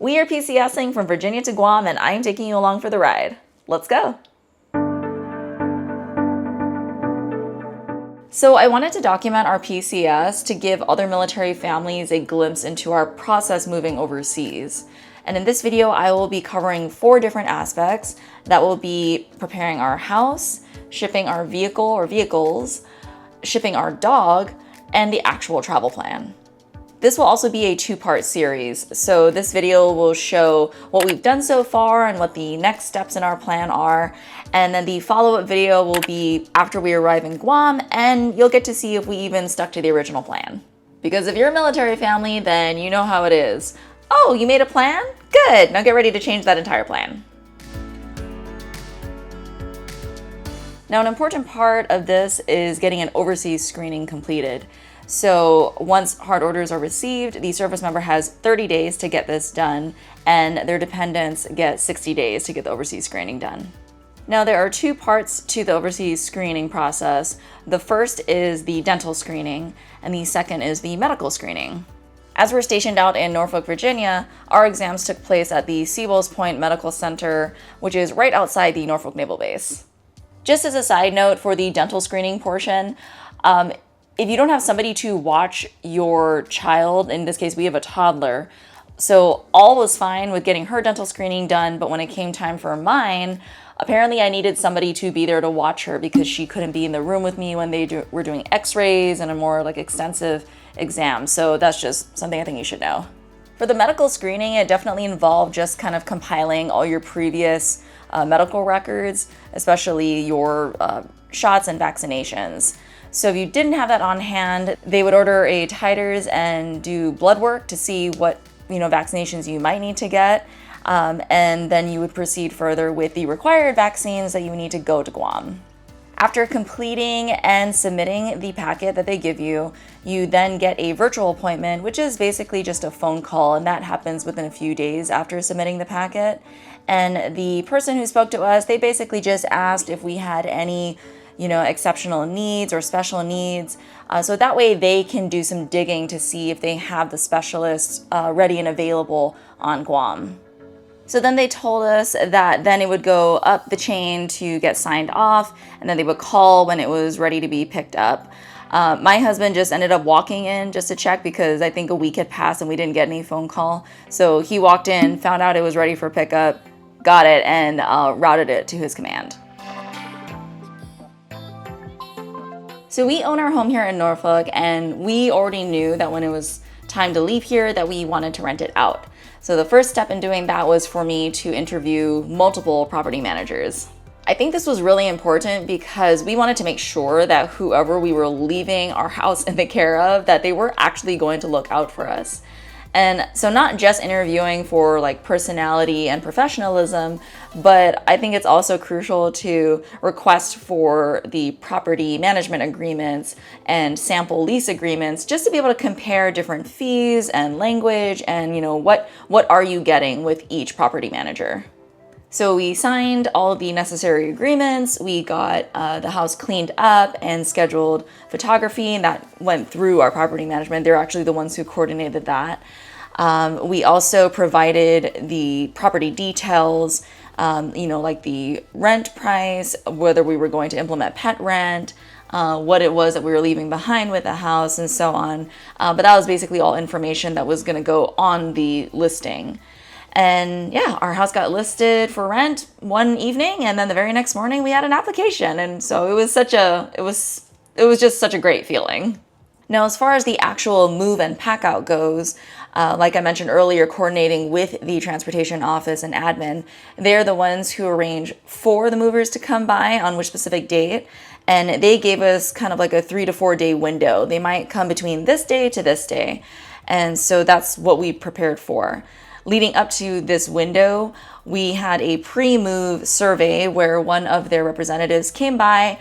We are PCSing from Virginia to Guam, and I'm taking you along for the ride. Let's go. So I wanted to document our PCS to give other military families a glimpse into our process moving overseas. And in this video, I will be covering 4 different aspects. That will be preparing our house, shipping our vehicle or vehicles, shipping our dog, and the actual travel plan. This will also be a 2-part series. So this video will show what we've done so far and what the next steps in our plan are. And then the follow-up video will be after we arrive in Guam, and you'll get to see if we even stuck to the original plan. Because if you're a military family, then you know how it is. Oh, you made a plan? Good, now get ready to change that entire plan. Now, an important part of this is getting an overseas screening completed. So once hard orders are received, the service member has 30 days to get this done, and their dependents get 60 days to get the overseas screening done. Now, there are 2 parts to the overseas screening process. The first is the dental screening, and the second is the medical screening. As we're stationed out in Norfolk, Virginia, our exams took place at the Seawolves Point Medical Center, which is right outside the Norfolk Naval Base. Just as a side note for the dental screening portion, if you don't have somebody to watch your child, in this case we have a toddler, so all was fine with getting her dental screening done, but when it came time for mine, apparently I needed somebody to be there to watch her because she couldn't be in the room with me when they were doing x-rays and a more extensive exam. So that's just something I think you should know. For the medical screening, it definitely involved just kind of compiling all your previous medical records, especially your shots and vaccinations. So if you didn't have that on hand, they would order a titers and do blood work to see what vaccinations you might need to get. And then you would proceed further with the required vaccines that you need to go to Guam. After completing and submitting the packet that they give you, you then get a virtual appointment, which is basically just a phone call, and that happens within a few days after submitting the packet. And the person who spoke to us, they basically just asked if we had any exceptional needs or special needs. So that way they can do some digging to see if they have the specialists ready and available on Guam. So then they told us that then it would go up the chain to get signed off, and then they would call when it was ready to be picked up. My husband just ended up walking in just to check because I think a week had passed and we didn't get any phone call. So he walked in, found out it was ready for pickup, got it, and routed it to his command. So we own our home here in Norfolk, and we already knew that when it was time to leave here that we wanted to rent it out. So the first step in doing that was for me to interview multiple property managers. I think this was really important because we wanted to make sure that whoever we were leaving our house in the care of, that they were actually going to look out for us. And so not just interviewing for personality and professionalism, but I think it's also crucial to request for the property management agreements and sample lease agreements just to be able to compare different fees and language and what are you getting with each property manager. So we signed all the necessary agreements, we got the house cleaned up and scheduled photography, and that went through our property management. They're actually the ones who coordinated that. We also provided the property details, like the rent price, whether we were going to implement pet rent, what it was that we were leaving behind with the house, and so on. But that was basically all information that was going to go on the listing. And yeah, our house got listed for rent one evening, and then the very next morning we had an application. And so it was just such a great feeling. Now, as far as the actual move and pack out goes, like I mentioned earlier, coordinating with the transportation office and admin, they're the ones who arrange for the movers to come by on which specific date. And they gave us kind of a 3 to 4 day window. They might come between this day to this day. And so that's what we prepared for. Leading up to this window, we had a pre-move survey where one of their representatives came by,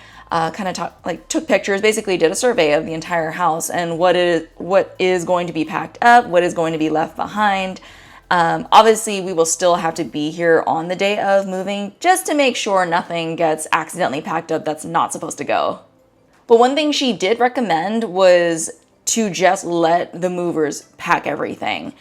took pictures, basically did a survey of the entire house and what is going to be packed up, what is going to be left behind. Obviously, we will still have to be here on the day of moving just to make sure nothing gets accidentally packed up that's not supposed to go. But one thing she did recommend was to just let the movers pack everything.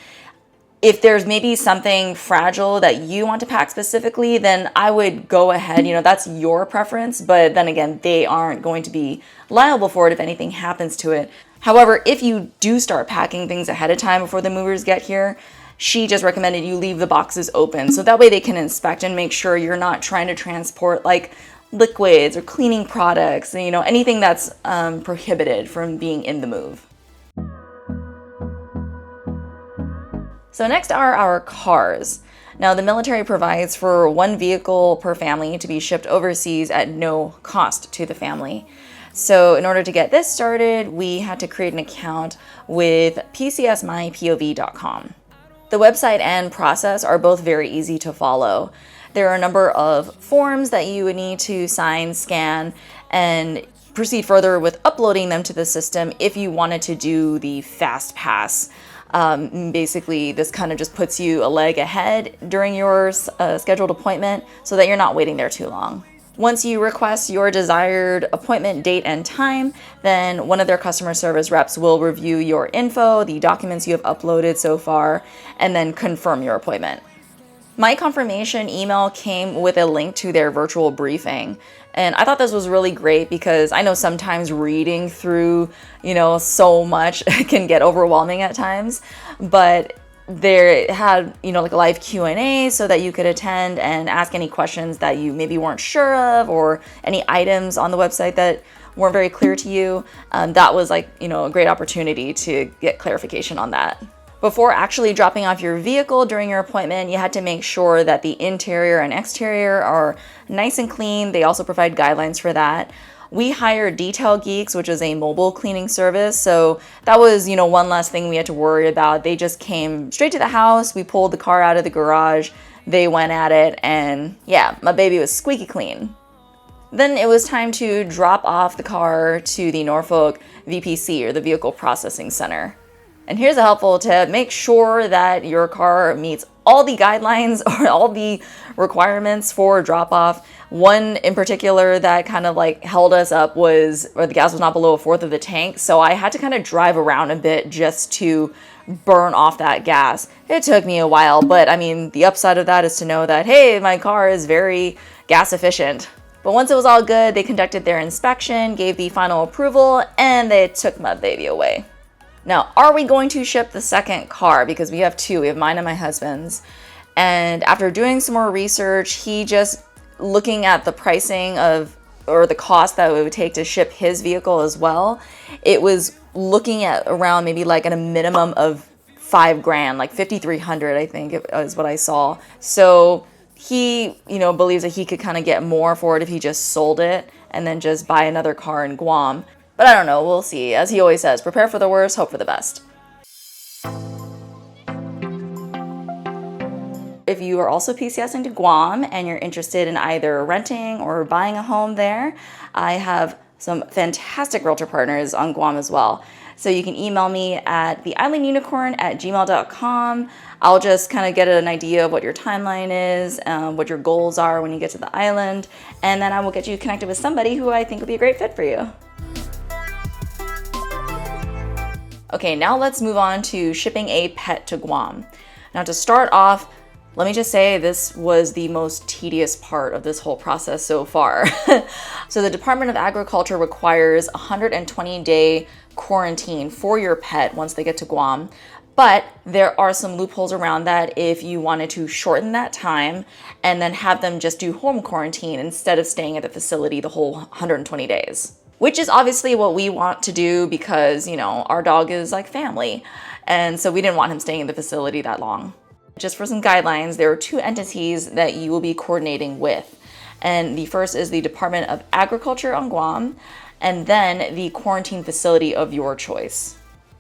If there's maybe something fragile that you want to pack specifically, then I would go ahead, that's your preference, but then again, they aren't going to be liable for it if anything happens to it. However, if you do start packing things ahead of time before the movers get here, she just recommended you leave the boxes open so that way they can inspect and make sure you're not trying to transport like liquids or cleaning products, anything that's prohibited from being in the move. So next are our cars. Now, the military provides for one vehicle per family to be shipped overseas at no cost to the family. So in order to get this started, we had to create an account with PCSMyPOV.com. The website and process are both very easy to follow. There are a number of forms that you would need to sign, scan, and proceed further with uploading them to the system if you wanted to do the fast pass. Basically, this kind of just puts you a leg ahead during your scheduled appointment so that you're not waiting there too long. Once you request your desired appointment date and time, then one of their customer service reps will review your info, the documents you have uploaded so far, and then confirm your appointment. My confirmation email came with a link to their virtual briefing. And I thought this was really great because I know sometimes reading through, so much can get overwhelming at times, but they had, like a live Q&A so that you could attend and ask any questions that you maybe weren't sure of or any items on the website that weren't very clear to you. That was a great opportunity to get clarification on that. Before actually dropping off your vehicle during your appointment, you had to make sure that the interior and exterior are nice and clean. They also provide guidelines for that. We hired Detail Geeks, which is a mobile cleaning service. So that was, one less thing we had to worry about. They just came straight to the house. We pulled the car out of the garage. They went at it and yeah, my baby was squeaky clean. Then it was time to drop off the car to the Norfolk VPC, or the Vehicle Processing Center. And here's a helpful tip: make sure that your car meets all the guidelines or all the requirements for drop off. One in particular that kind of held us up was, or the gas was not below a fourth of the tank. So I had to kind of drive around a bit just to burn off that gas. It took me a while, but I mean, the upside of that is to know that, hey, my car is very gas efficient. But once it was all good, they conducted their inspection, gave the final approval, and they took my baby away. Now, are we going to ship the second car? Because we have two. We have mine and my husband's. And after doing some more research, he just looking at the pricing or the cost that it would take to ship his vehicle as well, it was looking at around maybe at a minimum of $5,000, like $5,300, I think is what I saw. So he, believes that he could kind of get more for it if he just sold it and then just buy another car in Guam. But I don't know, we'll see. As he always says, prepare for the worst, hope for the best. If you are also PCSing to Guam and you're interested in either renting or buying a home there, I have some fantastic realtor partners on Guam as well. So you can email me at theislandunicorn@gmail.com. I'll just kind of get an idea of what your timeline is, what your goals are when you get to the island, and then I will get you connected with somebody who I think would be a great fit for you. Okay, now let's move on to shipping a pet to Guam. Now to start off, let me just say this was the most tedious part of this whole process so far. So the Department of Agriculture requires a 120-day quarantine for your pet once they get to Guam. But there are some loopholes around that if you wanted to shorten that time and then have them just do home quarantine instead of staying at the facility the whole 120 days. Which is obviously what we want to do because, our dog is like family. And so we didn't want him staying in the facility that long. Just for some guidelines, there are two entities that you will be coordinating with. And the first is the Department of Agriculture on Guam, and then the quarantine facility of your choice.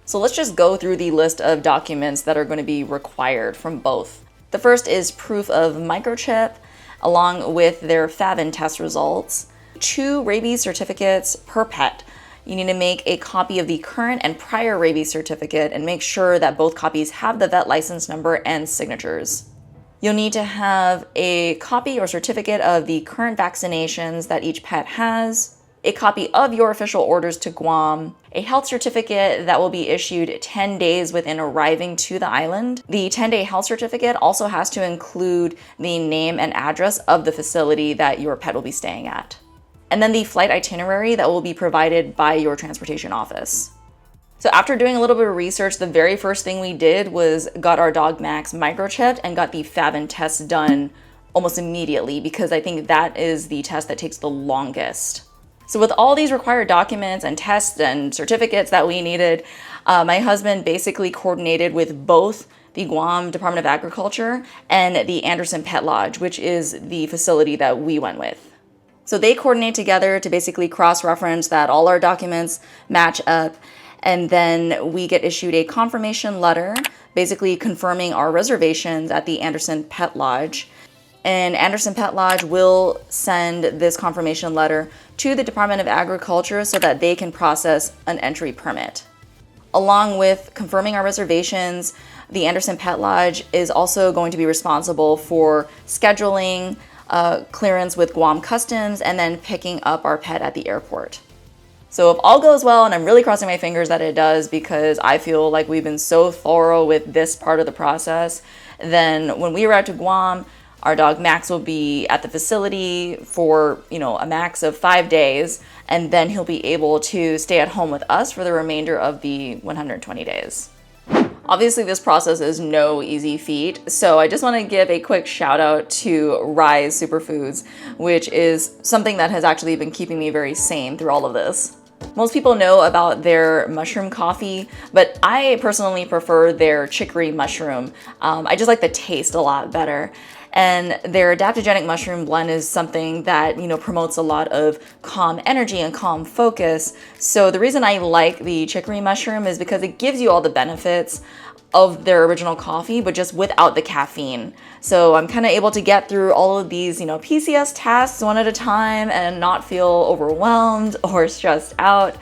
So let's just go through the list of documents that are going to be required from both. The first is proof of microchip, along with their FAVN test results. 2 rabies certificates per pet. You need to make a copy of the current and prior rabies certificate and make sure that both copies have the vet license number and signatures. You'll need to have a copy or certificate of the current vaccinations that each pet has, a copy of your official orders to Guam, a health certificate that will be issued 10 days within arriving to the island. The 10-day health certificate also has to include the name and address of the facility that your pet will be staying at. And then the flight itinerary that will be provided by your transportation office. So after doing a little bit of research, the very first thing we did was got our dog Max microchipped and got the FABN test done almost immediately, because I think that is the test that takes the longest. So with all these required documents and tests and certificates that we needed, my husband basically coordinated with both the Guam Department of Agriculture and the Anderson Pet Lodge, which is the facility that we went with. So they coordinate together to basically cross-reference that all our documents match up, and then we get issued a confirmation letter, basically confirming our reservations at the Anderson Pet Lodge. And Anderson Pet Lodge will send this confirmation letter to the Department of Agriculture so that they can process an entry permit. Along with confirming our reservations, the Anderson Pet Lodge is also going to be responsible for scheduling clearance with Guam Customs and then picking up our pet at the airport. So if all goes well, and I'm really crossing my fingers that it does, because I feel like we've been so thorough with this part of the process, then when we arrive to Guam, our dog Max will be at the facility for, a max of 5 days, and then he'll be able to stay at home with us for the remainder of the 120 days. Obviously, this process is no easy feat, so I just want to give a quick shout out to Rise Superfoods, which is something that has actually been keeping me very sane through all of this. Most people know about their mushroom coffee, but I personally prefer their chicory mushroom. I just like the taste a lot better. And their adaptogenic mushroom blend is something that, promotes a lot of calm energy and calm focus. So the reason I like the chicory mushroom is because it gives you all the benefits of their original coffee, but just without the caffeine. So I'm kind of able to get through all of these, PCS tasks one at a time and not feel overwhelmed or stressed out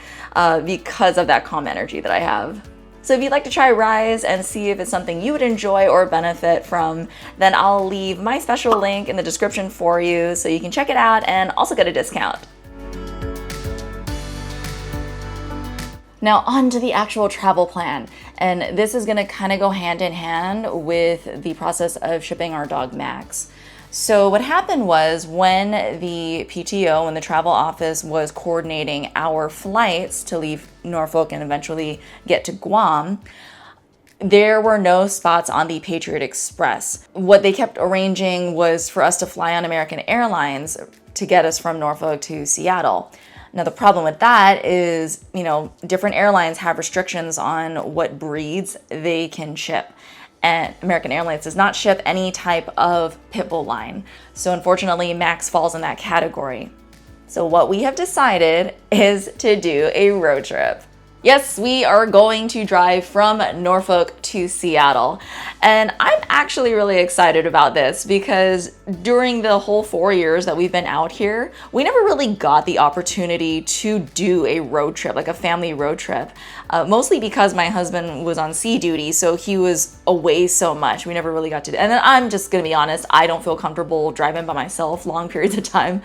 because of that calm energy that I have. So if you'd like to try Rise and see if it's something you would enjoy or benefit from, then I'll leave my special link in the description for you so you can check it out and also get a discount. Now on to the actual travel plan. And this is gonna kind of go hand in hand with the process of shipping our dog Max. So what happened was, when the PTO and the travel office was coordinating our flights to leave Norfolk and eventually get to Guam, there were no spots on the Patriot Express. What they kept arranging was for us to fly on American Airlines to get us from Norfolk to Seattle. Now the problem with that is, different airlines have restrictions on what breeds they can ship. And American Airlines does not ship any type of pit bull line. So unfortunately, Max falls in that category. So what we have decided is to do a road trip. Yes, we are going to drive from Norfolk to Seattle. And I'm actually really excited about this because during the whole 4 years that we've been out here, we never really got the opportunity to do a road trip, like a family road trip. Mostly because my husband was on sea duty, so he was away so much. We never really got to do. And then I'm just gonna be honest, I don't feel comfortable driving by myself long periods of time.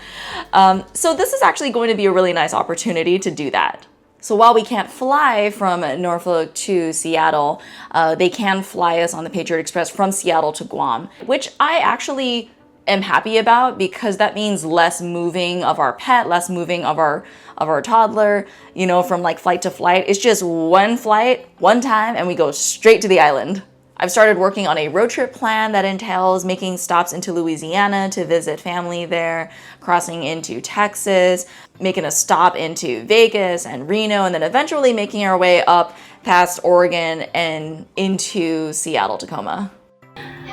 So this is actually going to be a really nice opportunity to do that. So while we can't fly from Norfolk to Seattle, they can fly us on the Patriot Express from Seattle to Guam, which I actually am happy about, because that means less moving of our pet, less moving of our toddler, from like flight to flight. It's just one flight, one time, and we go straight to the island. I've started working on a road trip plan that entails making stops into Louisiana to visit family there, crossing into Texas, making a stop into Vegas and Reno, and then eventually making our way up past Oregon and into Seattle, Tacoma.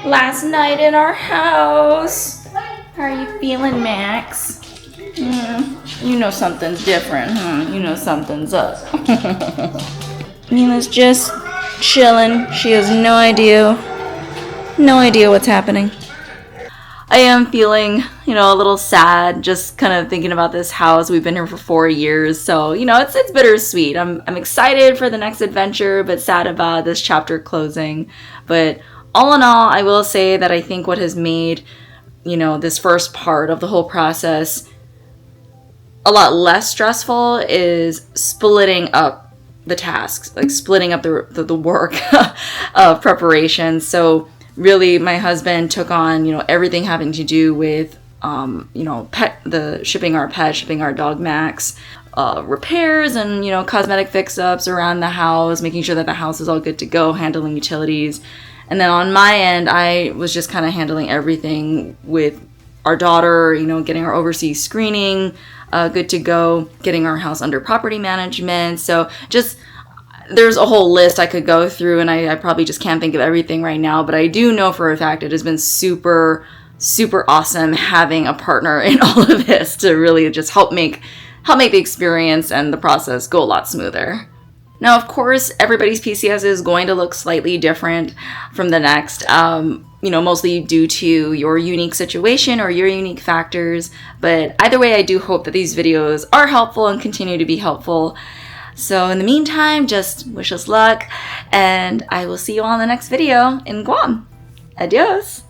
Last night in our house. How are you feeling, Max? Something's different, huh? Something's up. Mila's just chilling. She has no idea what's happening. I am feeling, a little sad, just kind of thinking about this house. We've been here for 4 years, so, it's bittersweet. I'm excited for the next adventure, but sad about this chapter closing. But all in all, I will say that I think what has made, this first part of the whole process a lot less stressful is splitting up the tasks, like splitting up the work of preparation. So really my husband took on, everything having to do with, shipping our dog Max, repairs and, cosmetic fix-ups around the house, making sure that the house is all good to go, handling utilities. And then on my end, I was just kind of handling everything with our daughter, getting our overseas screening good to go, getting our house under property management. So just, there's a whole list I could go through, and I probably just can't think of everything right now, but I do know for a fact it has been super, super awesome having a partner in all of this to really just help make the experience and the process go a lot smoother. Now, of course, everybody's PCS is going to look slightly different from the next, mostly due to your unique situation or your unique factors. But either way, I do hope that these videos are helpful and continue to be helpful. So in the meantime, just wish us luck, and I will see you all in the next video in Guam. Adios!